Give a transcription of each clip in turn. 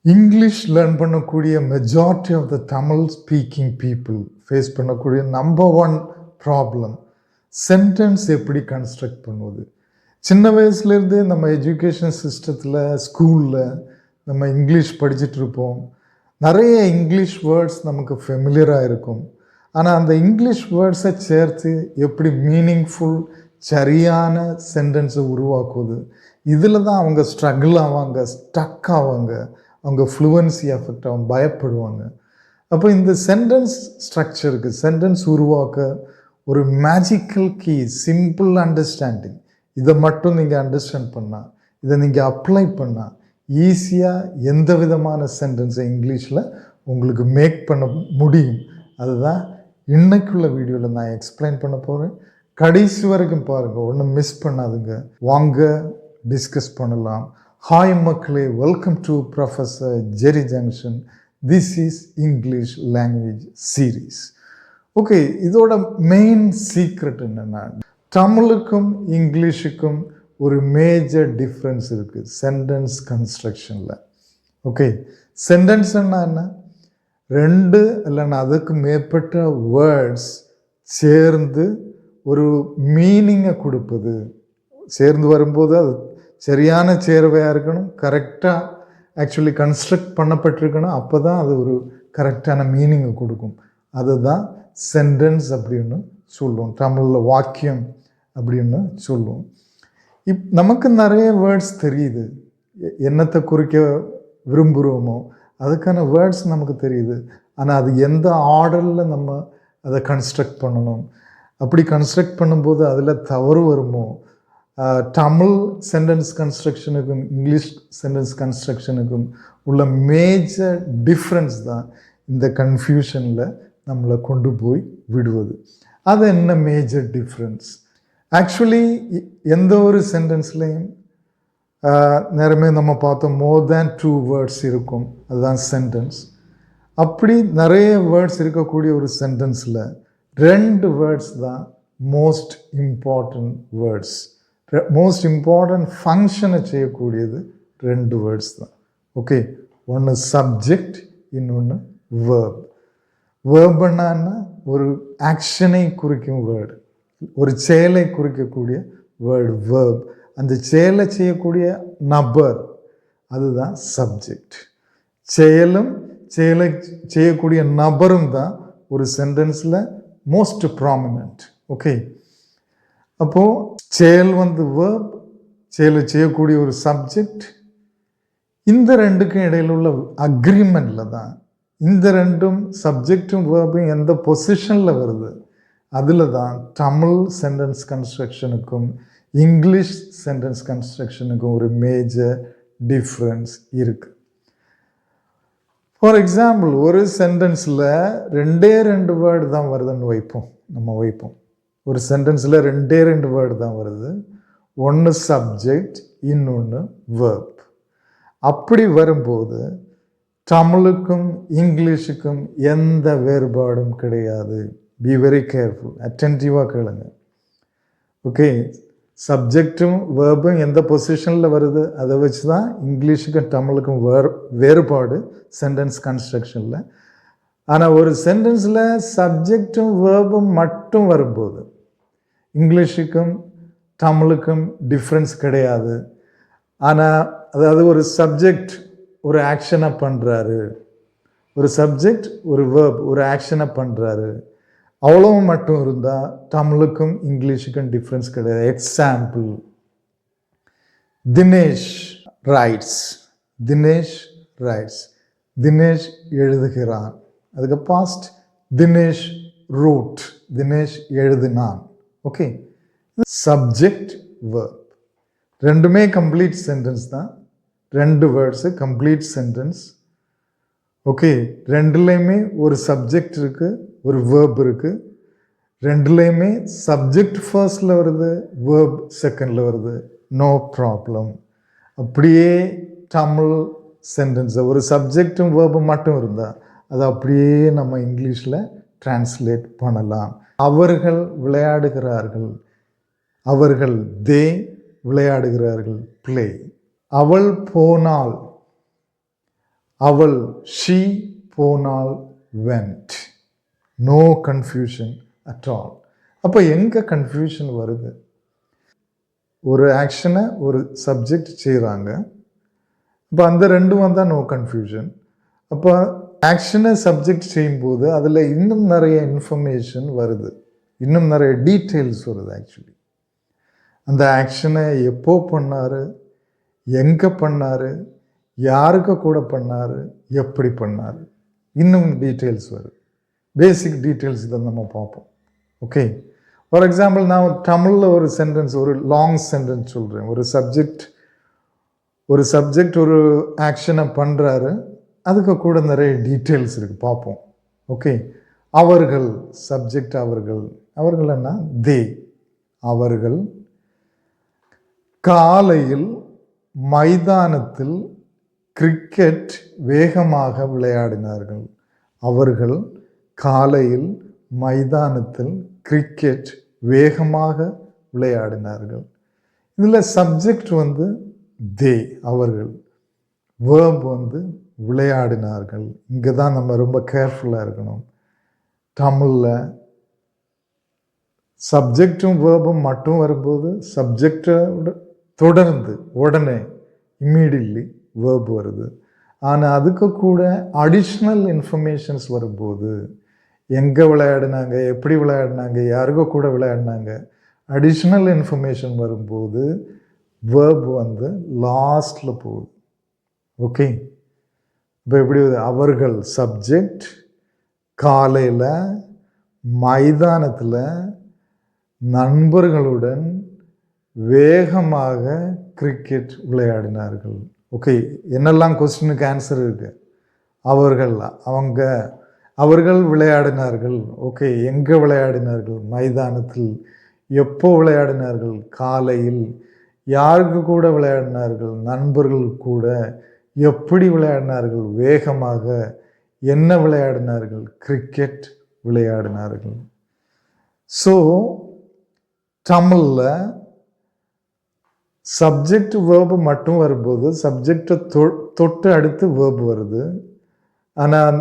English learn பண்ணக்கூடிய majority of the Tamil speaking people face பண்ணக்கூடிய number one problem sentence எப்படி construct பண்ணுவது. சின்ன வயசுலேருந்தே நம்ம எஜுகேஷன் சிஸ்டத்தில் ஸ்கூலில் நம்ம இங்கிலீஷ் படிச்சுட்டு இருப்போம். நிறைய இங்கிலீஷ் வேர்ட்ஸ் நமக்கு ஃபெமிலியராக இருக்கும். ஆனால் அந்த இங்கிலீஷ் வேர்ட்ஸை சேர்த்து எப்படி மீனிங்ஃபுல் சரியான சென்டென்ஸை உருவாக்குவது, இதில் தான் அவங்க ஸ்ட்ரகிள் ஆவாங்க, ஸ்டக் ஆவாங்க, அவங்க ஃப்ளூவன்சி அஃபெக்ட் ஆகும், பயப்படுவாங்க. அப்போ இந்த சென்டென்ஸ் ஸ்ட்ரக்சருக்கு, சென்டென்ஸ் உருவாக்க ஒரு மேஜிக்கல் கீ, சிம்பிள் அண்டர்ஸ்டாண்டிங், இதை மட்டும் நீங்கள் அண்டர்ஸ்டாண்ட் பண்ணால், இதை நீங்கள் அப்ளை பண்ணால் ஈஸியாக எந்த விதமான சென்டென்ஸை இங்கிலீஷில் உங்களுக்கு மேக் பண்ண முடியும். அதுதான் இன்னைக்குள்ள வீடியோவில் நான் எக்ஸ்பிளைன் பண்ண போகிறேன். கடைசி வரைக்கும் பாருங்கள், ஒன்றும் மிஸ் பண்ணாதுங்க. வாங்க டிஸ்கஸ் பண்ணலாம். ஹாய் மக்களே, welcome to professor Jerry junction. This is English language series. Okay, இதோட மெயின் சீக்ரெட் என்னென்னா, தமிழுக்கும் இங்கிலீஷுக்கும் ஒரு மேஜர் டிஃப்ரென்ஸ் இருக்குது சென்டென்ஸ் கன்ஸ்ட்ரக்ஷனில். ஓகே, சென்டென்ஸ்ன்னா என்ன? ரெண்டு இல்லைன்னா அதுக்கு மேற்பட்ட வேர்ட்ஸ் சேர்ந்து ஒரு மீனிங்கை கொடுப்பது. சேர்ந்து வரும்போது அது சரியான சேர்வையாக இருக்கணும், கரெக்டாக ஆக்சுவலி கன்ஸ்ட்ரக்ட் பண்ணப்பட்டிருக்கணும். அப்போ தான் அது ஒரு கரெக்டான மீனிங்கை கொடுக்கும். அதுதான் சென்டென்ஸ் அப்படின்னு சொல்லுவோம், தமிழில் வாக்கியம் அப்படின்னு சொல்லுவோம். நமக்கு நிறைய வேர்ட்ஸ் தெரியுது, என்னத்தை குறிக்க விரும்புகிறோமோ அதுக்கான வேர்ட்ஸ் நமக்கு தெரியுது. ஆனால் அது எந்த ஆர்டரில் நம்ம அதை கன்ஸ்ட்ரக்ட் பண்ணணும், அப்படி கன்ஸ்ட்ரக்ட் பண்ணும்போது அதில் தவறு வருமோ, தமிழ் சென்டென்ஸ் கன்ஸ்ட்ரக்ஷனுக்கும் இங்கிலீஷ் சென்டென்ஸ் கன்ஸ்ட்ரக்ஷனுக்கும் உள்ள மேஜர் டிஃப்ரென்ஸ் தான் இந்த கன்ஃபியூஷனில் நம்மளை கொண்டு போய் விடுவது. அது என்ன மேஜர் டிஃப்ரென்ஸ்? ஆக்சுவலி எந்த ஒரு சென்டென்ஸ்லேயும் நேரமே நம்ம பார்த்தோம், மோர் தேன் 2 வேர்ட்ஸ் இருக்கும், அதுதான் சென்டென்ஸ். அப்படி நிறைய வேர்ட்ஸ் இருக்கக்கூடிய ஒரு சென்டென்ஸில் 2 வேர்ட்ஸ் தான் most important words. Most important ஃபங்க்ஷனை செய்யக்கூடியது 2 வேர்ட்ஸ் தான். ஓகே, ஒன்று சப்ஜெக்ட், இன்னொன்று வேர்ப். வேர்ப்னா ஒரு ஆக்ஷனை குறிக்கும் வேர்டு, ஒரு செயலை குறிக்கக்கூடிய வேர்டு வேர்ப். அந்த செயலை செய்யக்கூடிய நபர், அதுதான் சப்ஜெக்ட். செயலும் செயலை செய்யக்கூடிய நபரும் தான் ஒரு சென்டென்ஸில் மோஸ்ட் ப்ராமினன்ட். ஓகே, அப்போது செயல் வேர்ப், செயலை செய்யக்கூடிய ஒரு சப்ஜெக்ட். இந்த ரெண்டுக்கும் இடையில் உள்ள அக்ரிமெண்டில் தான் இந்த ரெண்டும் சப்ஜெக்டும் வேர்பும் எந்த பொசிஷனில் வருது, அதில் தான் தமிழ் சென்டென்ஸ் கன்ஸ்ட்ரக்ஷனுக்கும் இங்கிலீஷ் சென்டென்ஸ் கன்ஸ்ட்ரக்ஷனுக்கும் ஒரு மேஜர் டிஃப்ரென்ஸ் இருக்குது. ஃபார் எக்ஸாம்பிள், ஒரு சென்டென்ஸில் 2 வேர்டு தான் வருதுன்னு வைப்போம். ஒரு சென்டென்ஸில் 2 வேர்டு தான் வருது, ஒன்று சப்ஜெக்ட், இன்னொன்று வேர்ப். அப்படி வரும்போது தமிழுக்கும் இங்கிலீஷுக்கும் எந்த வேறுபாடும் கிடையாது. பி வெரி கேர்ஃபுல், அட்டென்டிவாக கேளுங்க. ஓகே, சப்ஜெக்டும் வேர்பும் எந்த பொசிஷனில் வருது, அதை வச்சு தான் இங்கிலீஷுக்கும் தமிழுக்கும் வேறுபாடு சென்டென்ஸ் கன்ஸ்ட்ரக்ஷனில். ஆனால் ஒரு சென்டென்ஸில் சப்ஜெக்டும் வேர்பும் மட்டும் வரும்போது இங்கிலீஷுக்கும் தமிழுக்கும் டிஃப்ரென்ஸ் கிடையாது. ஆனால் அதாவது ஒரு சப்ஜெக்ட் ஒரு ஆக்ஷனை பண்ணுறாரு, ஒரு சப்ஜெக்ட் ஒரு வேர்ப் ஒரு ஆக்ஷனை பண்ணுறாரு, அவ்வளோ மட்டும் இருந்தால் தமிழுக்கும் இங்கிலீஷுக்கும் டிஃப்ரென்ஸ் கிடையாது. Example, Dinesh writes. தினேஷ் எழுதுகிறான். அதுக்கு பாஸ்ட் தினேஷ் ரோட், தினேஷ் எழுதினான். ஓகே, சப்ஜெக்ட் வேர்ப் ரெண்டுமே கம்ப்ளீட் சென்டென்ஸ் தான். 2 வேர்ட்ஸு கம்ப்ளீட் சென்டென்ஸ். ஓகே, ரெண்டுலேயுமே ஒரு சப்ஜெக்ட் இருக்குது, ஒரு வேர்ப் இருக்குது. ரெண்டுலேயுமே சப்ஜெக்ட் ஃபர்ஸ்டில் வருது, வேர்ப் செகண்டில் வருது, நோ ப்ராப்ளம். அப்படியே தமிழ் சென்டென்ஸை ஒரு சப்ஜெக்டும் வேர்பும் மட்டும் இருந்தால் அது அப்படியே நம்ம இங்கிலீஷில் டிரான்ஸ்லேட் பண்ணலாம். அவர்கள் விளையாடுகிறார்கள், அவர்கள் தே விளையாடுகிறார்கள், பிளே. அவள் போனாள், அவள், she போனால் went. No confusion at all. அப்போ எங்கே கன்ஃபியூஷன் வருது? ஒரு ஆக்ஷனை ஒரு சப்ஜெக்ட் செய்கிறாங்க, இப்போ அந்த ரெண்டும் வந்தால் நோ கன்ஃபியூஷன். அப்போ ஆக்ஷனை சப்ஜெக்ட் செய்யும்போது அதில் இன்னும் நிறைய இன்ஃபர்மேஷன் வருது, இன்னும் நிறைய டீட்டெயில்ஸ் வருது. ஆக்சுவலி அந்த ஆக்ஷனை எப்போ பண்ணார், எங்கே பண்ணார், யாருக்கு கூட பண்ணார், எப்படி பண்ணார், இன்னும் டீட்டெயில்ஸ் வருது. பேசிக் டீட்டெயில்ஸ் இதை நம்ம பார்ப்போம். ஓகே, ஃபார் எக்ஸாம்பிள் நான் தமிழில் ஒரு சென்டென்ஸ், ஒரு லாங் சென்டென்ஸ் சொல்கிறேன். ஒரு சப்ஜெக்ட் ஒரு ஆக்ஷனை பண்ணுறாரு, அதுக்கு கூட நிறைய டீட்டெயில்ஸ் இருக்குது, பார்ப்போம். ஓகே, அவர்கள், சப்ஜெக்ட் அவர்கள், அவர்கள்னா தே, அவர்கள் காலையில் மைதானத்தில் கிரிக்கெட் வேகமாக விளையாடினார்கள். அவர்கள் காலையில் மைதானத்தில் கிரிக்கெட் வேகமாக விளையாடினார்கள். இதில் சப்ஜெக்ட் வந்து தே, அவர்கள், வேர்ப் வந்து விளையாடினார்கள். இங்கே தான் நம்ம ரொம்ப கேர்ஃபுல்லாக இருக்கணும். தமிழில் சப்ஜெக்டும் வேர்பும் மட்டும் வரும்போது சப்ஜெக்டோட தொடர்ந்து உடனே இம்மீடியட்லி வேர்ப் வருது. ஆனால் அதுக்கு கூட அடிஷ்னல் இன்ஃபர்மேஷன்ஸ் வரும்போது, எங்கே விளையாடினாங்க, எப்படி விளையாடினாங்க, யாருக்கோ கூட விளையாடினாங்க, அடிஷ்னல் இன்ஃபர்மேஷன் வரும்போது வேர்ப் வந்து லாஸ்டில் போகுது. ஓகே, இப்போ எப்படி வருது? அவர்கள் சப்ஜெக்ட் காலையில் மைதானத்தில் நண்பர்களுடன் வேகமாக கிரிக்கெட் விளையாடினார்கள். ஓகே, என்னெல்லாம் கொஸ்டினுக்கு ஆன்சர் இருக்குது? அவர்கள் விளையாடினார்கள். ஓகே, எங்கே விளையாடினார்கள்? மைதானத்தில். எப்போ விளையாடினார்கள்? காலையில். யாருக்கு கூட விளையாடினார்கள்? நண்பர்கள் கூட. எப்படி விளையாடினார்கள்? வேகமாக. என்ன விளையாடினார்கள்? கிரிக்கெட் விளையாடினார்கள். ஸோ தமிழில் சப்ஜெக்ட் வேர்பு மட்டும் வரும்போது சப்ஜெக்டை தொட்டு அடுத்து வேர்பு வருது. ஆனால்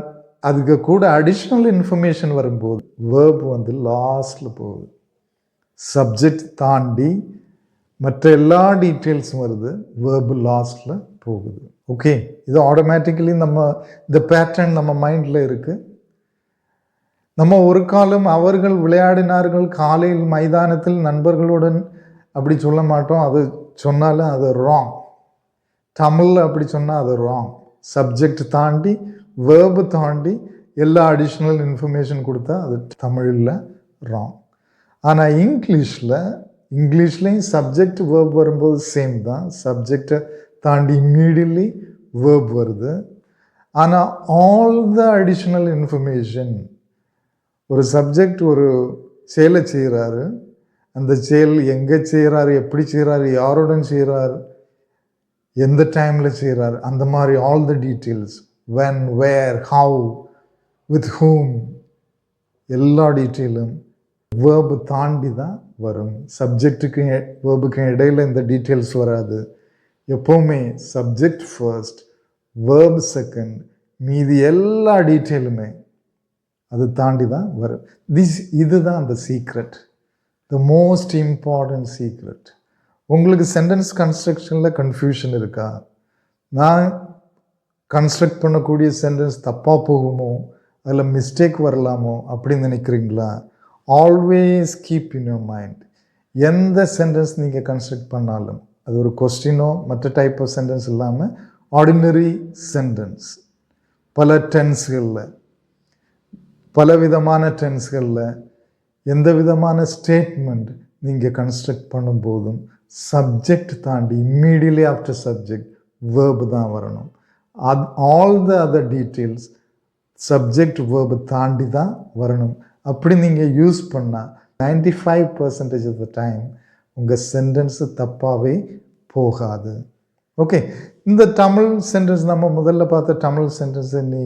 அதுக்கு கூட அடிஷ்னல் இன்ஃபர்மேஷன் வரும்போது வேர்பு வந்து லாஸ்டில் போகுது. சப்ஜெக்ட் தாண்டி மற்ற எல்லா டீட்டெயில்ஸும் வருது, வேர்பு லாஸ்டில் போகுது. ஓகே, இது ஆட்டோமேட்டிக்கலி இந்த பேட்டர்ன் நம்ம மைண்டில் இருக்குது. நம்ம ஒரு காலம் அவர்கள் விளையாடினார்கள் காலையில் மைதானத்தில் நண்பர்களுடன் அப்படி சொல்ல மாட்டோம். அது சொன்னாலும் அது ராங். தமிழில் அப்படி சொன்னால் அது ராங். சப்ஜெக்ட் தாண்டி வேர்பு தாண்டி எல்லா அடிஷ்னல் இன்ஃபர்மேஷன் கொடுத்தா அது தமிழில் ராங். ஆனால் இங்கிலீஷ்லேயும் சப்ஜெக்ட் வேர்ப் வரும்போது சேம் தான். சப்ஜெக்டை தாண்டி இம்மீடியட்லி வேர்ப் வருது. ஆனால் ஆல் த அடிஷ்னல் இன்ஃபர்மேஷன், ஒரு சப்ஜெக்ட் ஒரு செயலை செய்கிறாரு, அந்த செயல் எங்கே செய்கிறாரு, எப்படி செய்கிறாரு, யாருடன் செய்கிறார், எந்த டைமில் செய்கிறார், அந்த மாதிரி all the details, when, where, how, with whom, எல்லா டீட்டெயிலும் வேர்பு தாண்டி தான் வரும். சப்ஜெக்டுக்கும் வேர்புக்கும் இடையில் இந்த டீட்டெயில்ஸ் வராது. எப்போவுமே சப்ஜெக்ட் ஃபர்ஸ்ட், வேர்ப் செகண்ட், மீதி எல்லா டீட்டெயிலுமே அது தாண்டி தான் வரும். இதுதான் அந்த secret, the most important secret. உங்களுக்கு சென்டென்ஸ் கன்ஸ்ட்ரக்ஷனில் கன்ஃபியூஷன் இருக்கா? நான் கன்ஸ்ட்ரக்ட் பண்ணக்கூடிய சென்டென்ஸ் தப்பாக போகுமோ, அதில் மிஸ்டேக் வரலாமோ அப்படின்னு நினைக்கிறீங்களா? Always keep in your mind, எந்த சென்டென்ஸ் நீங்கள் கன்ஸ்ட்ரக்ட் பண்ணாலும் அது ஒரு கொஸ்டினோ மற்ற டைப் ஆஃப் சென்டென்ஸ் இல்லாமல் ஆர்டினரி சென்டென்ஸ், பல டென்ஸ்களில், பல விதமான டென்ஸ்களில், எந்த விதமான ஸ்டேட்மெண்ட் நீங்கள் கன்ஸ்ட்ரக்ட் பண்ணும்போதும் சப்ஜெக்ட் தாண்டி இம்மீடியட்லி ஆஃப்டர் சப்ஜெக்ட் வேர்பு தான் வரணும். All the other details subject verb தாண்டி தான் வரணும். அப்படி நீங்கள் யூஸ் பண்ணால் 95% ஆஃப் த டைம் உங்கள் சென்டென்ஸு தப்பாகவே போகாது. ஓகே, இந்த தமிழ் சென்டென்ஸ் நம்ம முதல்ல பார்த்த தமிழ் சென்டென்ஸை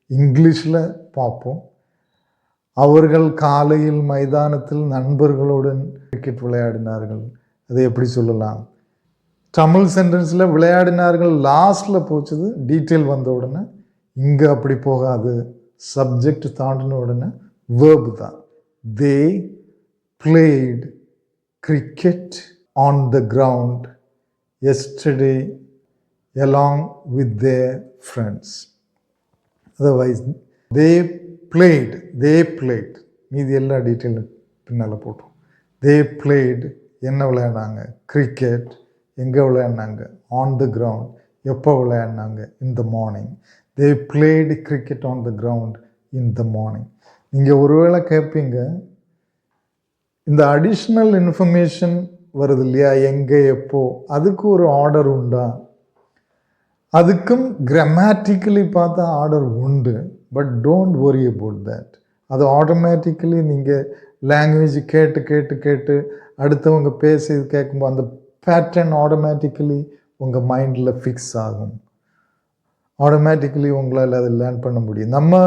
இங்கிலீஷில் பார்ப்போம். அவர்கள் காலையில் மைதானத்தில் நண்பர்களுடன் கிரிக்கெட் விளையாடினார்கள். அதை எப்படி சொல்லலாம்? தமிழ் சென்டென்ஸில் விளையாடினார்கள் லாஸ்ட்டில் போச்சுது, டீட்டெயில் வந்த உடனே இங்கே அப்படி போகாது. சப்ஜெக்ட் தாண்டின உடனே வேர்பு தான். They played cricket on the ground yesterday along with their friends. Otherwise, they played, மீதி எல்லா டீட்டெயிலும் பின்னால் போட்டோம். They played, என்ன விளையாடினாங்க? கிரிக்கெட், எங்கே விளையாடினாங்க? ஆன் த கிரவுண்ட், எப்போ விளையாடினாங்க? In the morning. They played cricket on the ground in the morning. நீங்கள் ஒருவேளை கேட்பீங்க, இந்த அடிஷ்னல் இன்ஃபர்மேஷன் வருது இல்லையா, எங்கே எப்போ, அதுக்கு ஒரு ஆர்டர் உண்டா? அதுக்கும் கிராமட்டிக்கலி பார்த்தா ஆர்டர் உண்டு. But don't worry about that. அது ஆட்டோமேட்டிக்கலி நீங்கள் லாங்குவேஜ் கேட்டு கேட்டு கேட்டு அடுத்தவங்க பேசி கேட்கும்போது அந்த பேட்டர்ன் ஆட்டோமேட்டிக்கலி உங்கள் மைண்டில் ஃபிக்ஸ் ஆகும். ஆட்டோமேட்டிக்கலி உங்களால் அதை லேர்ன் பண்ண முடியும். நம்ம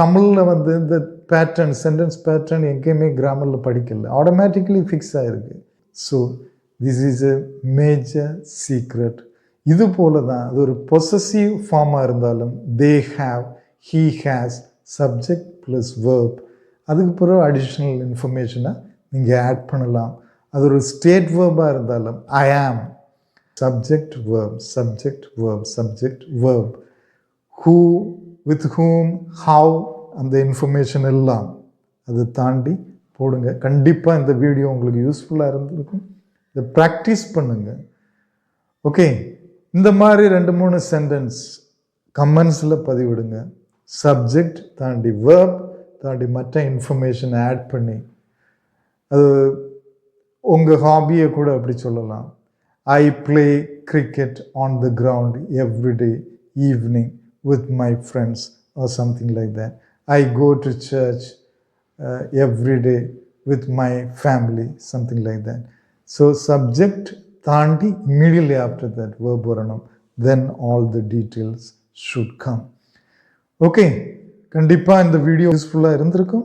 தமிழில் இந்த பேட்டர்ன், சென்டென்ஸ் பேட்டர்ன் எங்கேயுமே கிராமரில் படிக்கல, ஆட்டோமேட்டிக்கலி ஃபிக்ஸ் ஆகிருக்கு. So this is a major secret. இது போல தான் அது ஒரு பொசசிவ் ஃபார்மாக இருந்தாலும் they have, he has, subject plus verb, அதுக்கு பிறகு அடிஷ்னல் இன்ஃபர்மேஷனை நீங்கள் ஆட் பண்ணலாம். அது ஒரு ஸ்டேட் வேர்பாக இருந்தாலும் I am, subject verb, subject verb, subject verb, who, with whom, how, அந்த இன்ஃபர்மேஷன் எல்லாம் அதை தாண்டி போடுங்க. கண்டிப்பாக இந்த வீடியோ உங்களுக்கு யூஸ்ஃபுல்லாக இருந்திருக்கும். இதை ப்ராக்டிஸ் பண்ணுங்கள். ஓகே, இந்த மாதிரி 2-3 சென்டென்ஸ் கமெண்ட்ஸில் பதிவிடுங்க. சப்ஜெக்ட் தாண்டி வேர்ப் தாண்டி மற்ற இன்ஃபர்மேஷன் ஆட் பண்ணி, அது உங்கள் ஹாபியை கூட அப்படி சொல்லலாம். I play cricket on the ground everyday evening with my friends or something like that. I go to church everyday with my family, something like that. So subject தாண்டி immediately after that verb வரணும். then all the details should come. Okay, கண்டிப்பாக இந்த video யூஸ்ஃபுல்லாக இருந்திருக்கும்.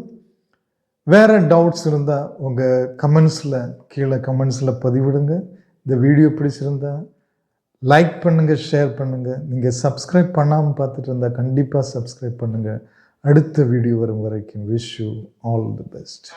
வேறு doubts இருந்தால் உங்கள் கமெண்ட்ஸில், கீழே கமெண்ட்ஸில் பதிவிடுங்க. இந்த வீடியோ பிடிச்சிருந்தா லைக் பண்ணுங்கள், ஷேர் பண்ணுங்கள். நீங்கள் சப்ஸ்கிரைப் பண்ணாமல் பார்த்துட்டு இருந்தால் கண்டிப்பாக சப்ஸ்கிரைப் பண்ணுங்கள். அடுத்த வீடியோ வரும் வரைக்கும் wish you all the best.